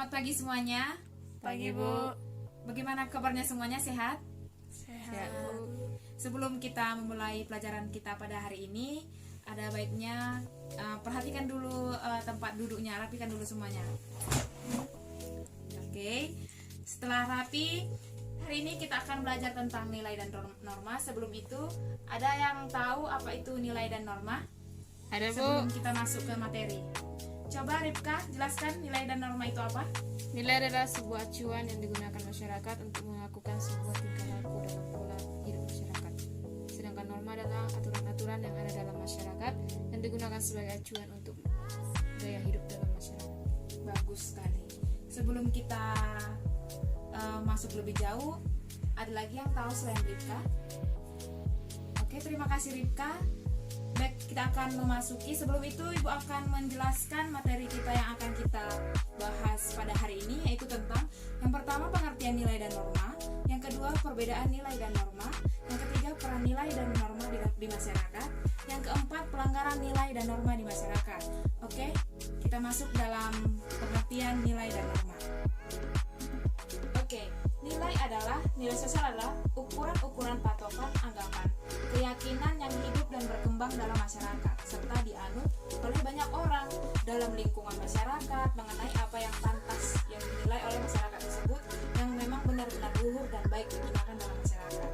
Selamat pagi semuanya. Pagi, Bu. Bagaimana kabarnya semuanya, sehat? Sehat, Bu. Sebelum kita memulai pelajaran kita pada hari ini, ada baiknya perhatikan dulu tempat duduknya, rapikan dulu semuanya. Oke. Setelah rapi, hari ini kita akan belajar tentang nilai dan norma. Sebelum itu, ada yang tahu apa itu nilai dan norma? Ada, Bu. Sebelum kita masuk ke materi. Coba Ripka jelaskan nilai dan norma itu apa? Nilai adalah sebuah acuan yang digunakan masyarakat untuk melakukan sebuah tingkah laku dalam pola hidup masyarakat. Sedangkan norma adalah aturan-aturan yang ada dalam masyarakat yang digunakan sebagai acuan untuk gaya hidup dalam masyarakat. Bagus sekali. Sebelum kita masuk lebih jauh, ada lagi yang tahu selain Ripka? Oke, terima kasih Ripka. Baik, kita akan memasuki. Sebelum itu, Ibu akan menjelaskan materi kita yang akan kita bahas pada hari ini, yaitu tentang yang pertama pengertian nilai dan norma, yang kedua perbedaan nilai dan norma, yang ketiga peran nilai dan norma di masyarakat, yang keempat pelanggaran nilai dan norma di masyarakat. Oke, kita masuk dalam pengertian nilai dan norma. Oke, nilai sosial adalah ukuran-ukuran patokan anggapan, keyakinan yang hidup dan berkembang dalam masyarakat, serta dianut oleh banyak orang dalam lingkungan masyarakat mengenai apa yang pantas yang dinilai oleh masyarakat tersebut yang memang benar-benar luhur dan baik digunakan dalam masyarakat.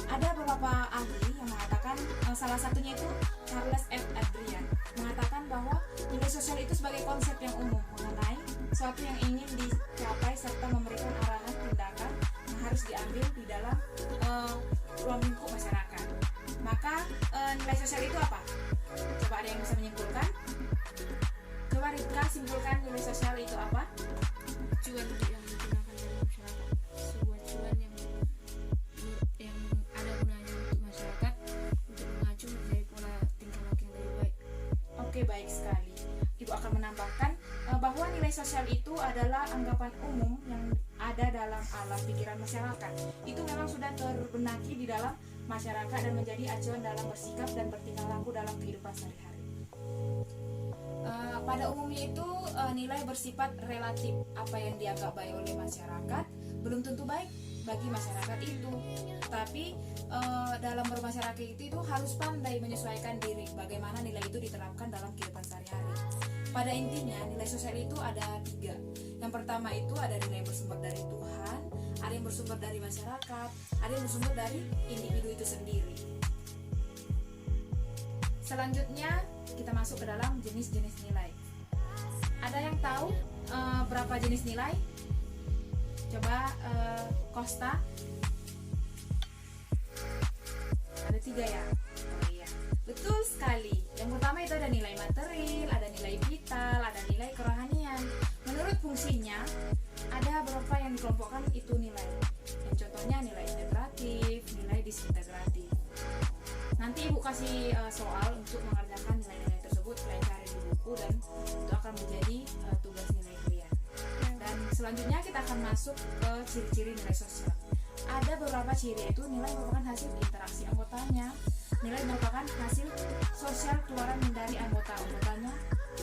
Ada beberapa ahli yang mengatakan, salah satunya itu Charles F. Adrian, mengatakan bahwa nilai sosial itu sebagai konsep yang umum mengenai sesuatu yang ingin dicapai serta memberikan arahan tindakan yang harus diambil di dalam ruang lingkup masyarakat. Maka nilai sosial itu apa? Coba ada yang bisa menyimpulkan? Coba Ripka simpulkan nilai sosial itu apa? Acuan yang digunakan dalam masyarakat. Sebuah acuan yang ada gunanya untuk masyarakat untuk mengacu menjadi pola tingkah laku yang lebih baik. Oke, baik sekali. Ibu akan menambahkan bahwa nilai sosial itu adalah anggapan umum yang ada dalam alam pikiran masyarakat. Itu memang sudah terbenaki di dalam masyarakat dan menjadi acuan dalam bersikap dan bertingkah laku dalam kehidupan sehari-hari. Pada umumnya itu nilai bersifat relatif. Apa yang dianggap baik oleh masyarakat belum tentu baik bagi masyarakat itu. Tapi dalam bermasyarakat itu harus pandai menyesuaikan diri bagaimana nilai itu diterapkan dalam kehidupan sehari-hari. Pada intinya nilai sosial itu ada 3. Yang pertama itu ada nilai yang bersumber dari Tuhan, ada yang bersumber dari masyarakat, ada yang bersumber dari individu itu sendiri. Selanjutnya kita masuk ke dalam jenis-jenis nilai. Ada yang tahu berapa jenis nilai? Coba Costa. Ada 3 ya? Oh iya, betul sekali. Yang pertama itu ada nilai material, ada nilai vital, ada nilai kerohanian. Menurut fungsinya, ada beberapa yang dikelompokkan itu nilai. Yang contohnya nilai integratif, nilai disintegratif. Nanti Ibu kasih soal untuk mengerjakan nilai-nilai tersebut, kalian cari di buku dan itu akan menjadi tugas nilai kalian. Dan selanjutnya kita akan masuk ke ciri-ciri nilai sosial. Ada beberapa ciri, yaitu nilai merupakan hasil interaksi anggotanya. Nilai merupakan hasil sosial keluaran dari anggotanya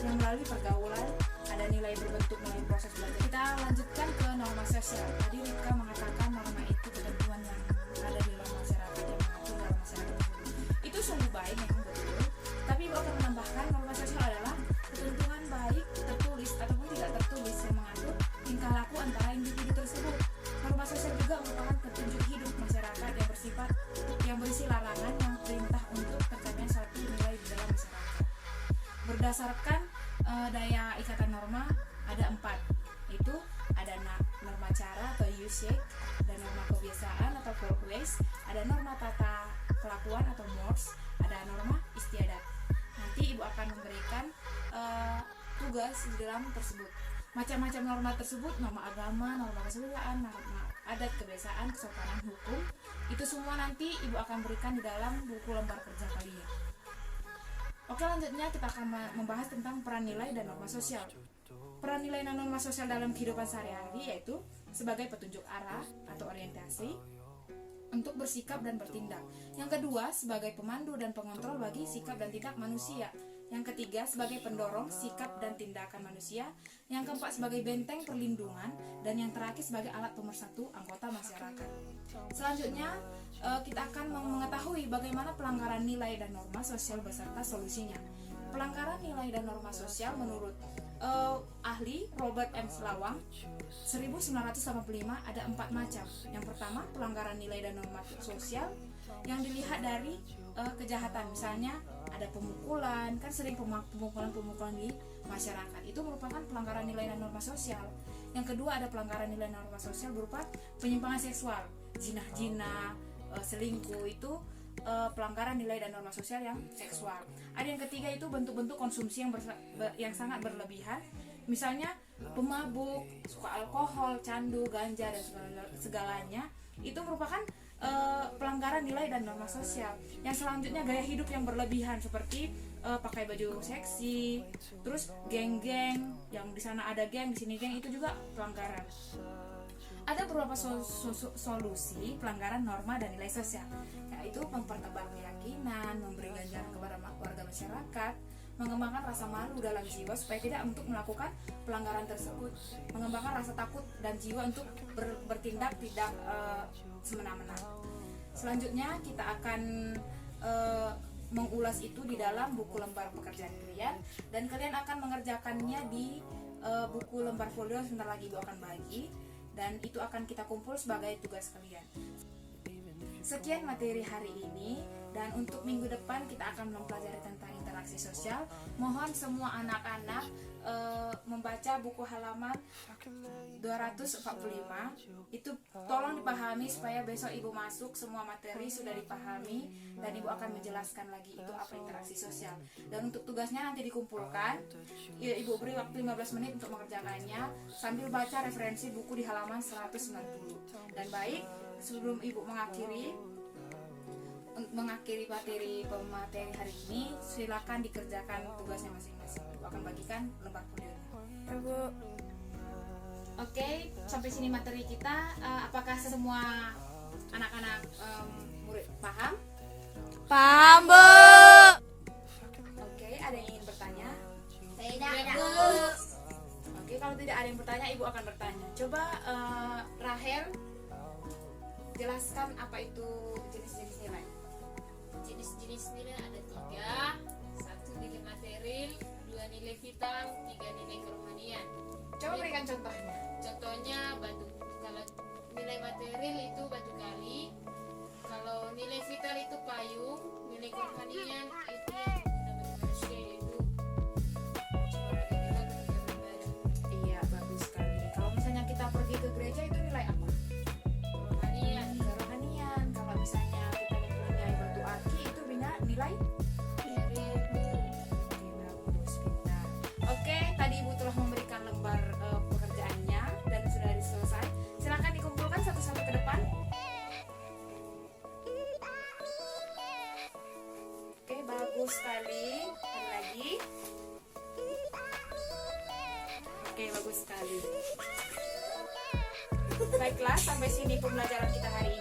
yang melalui pergaulan. Ada nilai berbentuk melalui proses belajar. Kita lanjutkan ke norma sosial. Tadi Ripka mengatakan norma itu ketentuan yang ada di dalam masyarakat yang mengatur dalam masyarakat. Itu sungguh baik, memang betul. Tapi Ibu akan menambahkan norma sosial adalah ketentuan baik tertulis ataupun tidak tertulis yang mengatur tingkah laku antara individu tersebut. Norma sosial juga merupakan petunjuk hidup masyarakat yang berisi larangan yang perintah untuk tercapainya suatu nilai di dalam masyarakat. Berdasarkan daya ikatan norma ada 4, itu ada norma cara atau usage, ada norma kebiasaan atau folkways, ada norma tata kelakuan atau mores, ada norma istiadat. Nanti Ibu akan memberikan tugas di dalam tersebut. Macam-macam norma tersebut, norma agama, norma kesusilaan, norma adat, kebiasaan, kesopanan, hukum, itu semua nanti Ibu akan berikan di dalam buku lembar kerja kalian. Oke, lanjutnya kita akan membahas tentang peran nilai dan norma sosial. Peran nilai dan norma sosial dalam kehidupan sehari-hari yaitu sebagai petunjuk arah atau orientasi untuk bersikap dan bertindak. Yang kedua, sebagai pemandu dan pengontrol bagi sikap dan tindak manusia. Yang ketiga sebagai pendorong sikap dan tindakan manusia. Yang keempat sebagai benteng perlindungan. Dan yang terakhir sebagai alat pemersatu anggota masyarakat. Selanjutnya kita akan mengetahui bagaimana pelanggaran nilai dan norma sosial beserta solusinya. Pelanggaran nilai dan norma sosial menurut ahli Robert M. Slawang 1985 ada 4 macam. Yang pertama pelanggaran nilai dan norma sosial yang dilihat dari kejahatan, misalnya ada pemukulan, kan sering pemukulan di masyarakat, itu merupakan pelanggaran nilai dan norma sosial. Yang kedua ada pelanggaran nilai dan norma sosial berupa penyimpangan seksual, zina, selingkuh, itu pelanggaran nilai dan norma sosial yang seksual. Ada yang ketiga itu bentuk-bentuk konsumsi yang sangat berlebihan, misalnya pemabuk, suka alkohol, candu, ganja dan segalanya, itu merupakan pelanggaran nilai dan norma sosial. Yang selanjutnya gaya hidup yang berlebihan seperti pakai baju seksi, terus geng-geng, yang di sana ada geng, di sini geng, itu juga pelanggaran. Ada beberapa solusi pelanggaran norma dan nilai sosial, yaitu mempertebal keyakinan, memberi ganjaran kepada warga masyarakat, mengembangkan rasa malu dalam jiwa supaya tidak untuk melakukan pelanggaran tersebut, mengembangkan rasa takut dan jiwa untuk bertindak tidak semena-mena. Selanjutnya kita akan mengulas itu di dalam buku lembar pekerjaan kalian, dan kalian akan mengerjakannya di buku lembar folio sebentar lagi Ibu akan bagi, dan itu akan kita kumpul sebagai tugas kalian. Sekian materi hari ini, dan untuk minggu depan kita akan mempelajari tentang interaksi sosial. Mohon semua anak-anak membaca buku halaman 245. Itu tolong dipahami supaya besok Ibu masuk semua materi sudah dipahami, dan Ibu akan menjelaskan lagi itu apa interaksi sosial. Dan untuk tugasnya nanti dikumpulkan, Ibu beri waktu 15 menit untuk mengerjakannya sambil baca referensi buku di halaman 190. Dan baik, sebelum Ibu mengakhiri materi hari ini, silakan dikerjakan tugasnya masing-masing. Ibu akan bagikan lembar folionya. Ibu. Oke, sampai sini materi kita. Apakah semua anak-anak murid paham? Paham, Bu. Oke, ada yang ingin bertanya? Tidak, Bu. Oke, kalau tidak ada yang bertanya, Ibu akan bertanya. Coba Rahel jelaskan apa itu jenis-jenis nilai. Jenis-jenis nilai ada 3. 1 nilai material, 2 nilai vital, 3 nilai kerohanian. Coba berikan contohnya. Contohnya kalau nilai material itu batu kali, kalau nilai vital itu payung, nilai kerohanian itu yang guna bagi manusia, yaitu suara gembira ketika beribadah. Iya, bagus sekali. Kalau misalnya kita pergi ke gereja, itu nilai apa? Kerohanian. Kerohanian. Kalau misalnya kita mempunyai batu aki, itu nilai Material. Oke, bagus, pintar. Oke, tadi Ibu telah memberikan lembar pekerjaannya dan sudah selesai. Silakan dikumpulkan satu-satu ke depan. Oke, bagus sekali. Ada lagi. Oke, bagus sekali. Baiklah, sampai sini pembelajaran kita hari